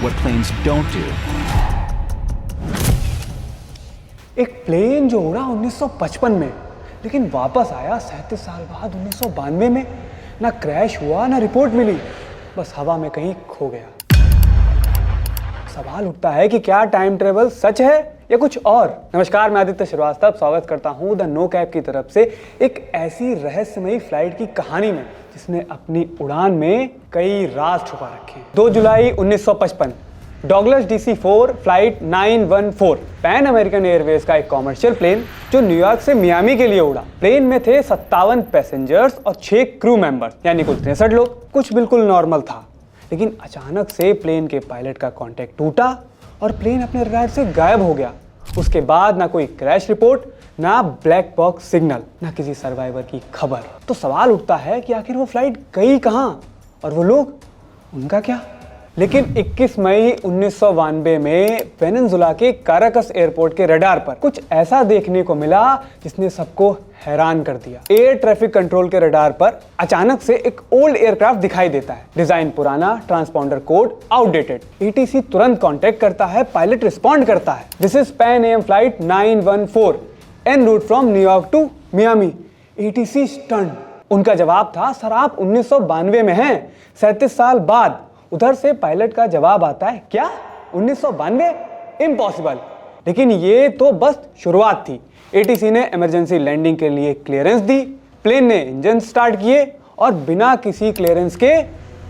what planes don't do. एक plane जो उड़ा 1955 में लेकिन वापस आया 37 साल बाद 1992 में, ना क्रैश हुआ ना रिपोर्ट मिली, बस हवा में कहीं खो गया। सवाल उठता है कि क्या टाइम ट्रेवल सच है या कुछ और। नमस्कार, मैं आदित्य श्रीवास्तव स्वागत करता हूं द नो कैप की तरफ से एक ऐसी रहस्यमयी फ्लाइट की कहानी में जिसने अपनी उड़ान में कई राज छुपा रखे हैं। 2 जुलाई 1955 Douglas DC-4 flight 914 pan American Airways का एक कॉमर्शियल प्लेन जो न्यूयॉर्क से मियामी के लिए उड़ा। प्लेन में थे 57 पैसेंजर्स और 6 क्रू मेंबर्स, यानी कुल 63 लोग। कुछ बिल्कुल नॉर्मल था, लेकिन अचानक से प्लेन के पायलट का कांटेक्ट टूटा और प्लेन अपने रडार से गायब हो गया। उसके बाद ना कोई क्रैश रिपोर्ट, ना ब्लैक बॉक्स सिग्नल, ना किसी सर्वाइवर की खबर। तो सवाल उठता है कि आखिर वो फ्लाइट गई कहां और वो लोग, उनका क्या। लेकिन 21 मई 1992 में वेनेजुला के काराकस एयरपोर्ट के रडार पर कुछ ऐसा देखने को मिला जिसने सबको हैरान कर दिया। एयर ट्रैफिक कंट्रोल के रडार पर अचानक से एक ओल्ड एयरक्राफ्ट दिखाई देता है। डिजाइन पुराना, ट्रांसपॉन्डर कोड आउटडेटेड। ATC तुरंत कांटेक्ट करता है, पायलट रिस्पॉन्ड करता है, this is Pan AM flight 914 en route from New York to Miami. ATC stunned. उनका जवाब था, सर आप 1992 में हैं, 37 साल बाद। उधर से पायलट का जवाब आता है, क्या 1992? इम्पॉसिबल। लेकिन ये तो बस शुरुआत थी। ATC ने इमरजेंसी लैंडिंग के लिए क्लियरेंस दी, प्लेन ने इंजन स्टार्ट किए और बिना किसी क्लियरेंस के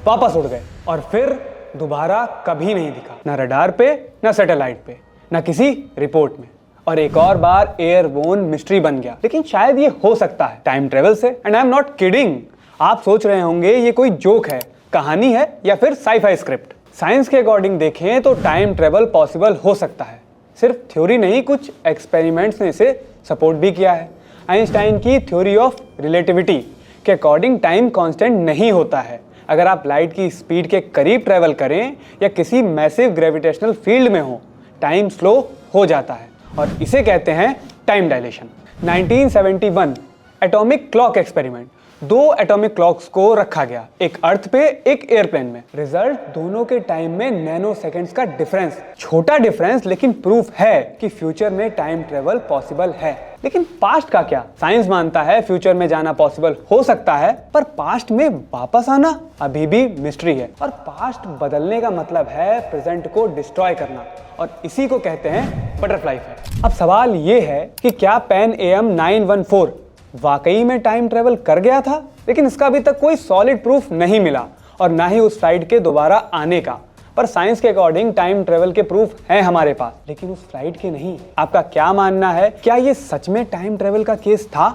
वापस उड़ गए और फिर दोबारा कभी नहीं दिखा, ना रडार पे, ना सैटेलाइट पे, ना किसी रिपोर्ट में। और एक और बार एयरबोर्न मिस्ट्री बन गया। लेकिन शायद ये हो सकता है टाइम ट्रेवल से, and I am not kidding. आप सोच रहे होंगे ये कोई जोक है, कहानी है या फिर साइफाई स्क्रिप्ट। साइंस के अकॉर्डिंग देखें तो टाइम ट्रेवल पॉसिबल हो सकता है। सिर्फ थ्योरी नहीं, कुछ एक्सपेरिमेंट्स ने इसे सपोर्ट भी किया है। आइंस्टाइन की थ्योरी ऑफ रिलेटिविटी के अकॉर्डिंग टाइम कांस्टेंट नहीं होता है। अगर आप लाइट की स्पीड के करीब ट्रेवल करें या किसी मैसिव ग्रेविटेशनल फील्ड में हो, टाइम स्लो हो जाता है और इसे कहते हैं time dilation. 1971 atomic clock experiment. 2 atomic clocks को रखा गया, एक अर्थ पे, एक एयरप्लेन में। रिजल्ट, दोनों के टाइम में नैनो सेकेंड्स का डिफरेंस। छोटा डिफरेंस, लेकिन प्रूफ है कि फ्यूचर में टाइम ट्रेवल पॉसिबल है। लेकिन पास्ट का क्या? साइंस मानता है फ्यूचर में जाना पॉसिबल हो सकता है, पर पास्ट में वापस आना अभी भी मिस्ट्री है। और पास्ट बदलने का मतलब है प्रेजेंट को डिस्ट्रॉय करना, और इसी को कहते हैं बटरफ्लाई इफेक्ट। अब सवाल ये है कि क्या पैन AM 914 वाकई में टाइम ट्रेवल कर गया था? लेकिन इसका अभी तक कोई सॉलिड प्रूफ नहीं मिला और ना ही उस फ्लाइट के दोबारा आने का। पर साइंस के अकॉर्डिंग टाइम ट्रेवल के प्रूफ हैं हमारे पास, लेकिन उस फ्लाइट के नहीं। आपका क्या मानना है? क्या ये सच में टाइम ट्रेवल का केस था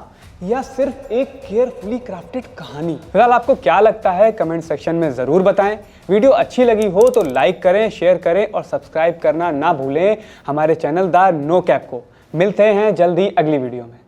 या सिर्फ एक केयरफुली क्राफ्टेड कहानी? फिलहाल आपको क्या लगता है कमेंट सेक्शन में जरूर बताएं। वीडियो अच्छी लगी हो तो लाइक करें, शेयर करें और सब्सक्राइब करना ना भूलें हमारे चैनल द नो कैप को। मिलते हैं जल्दी अगली वीडियो में।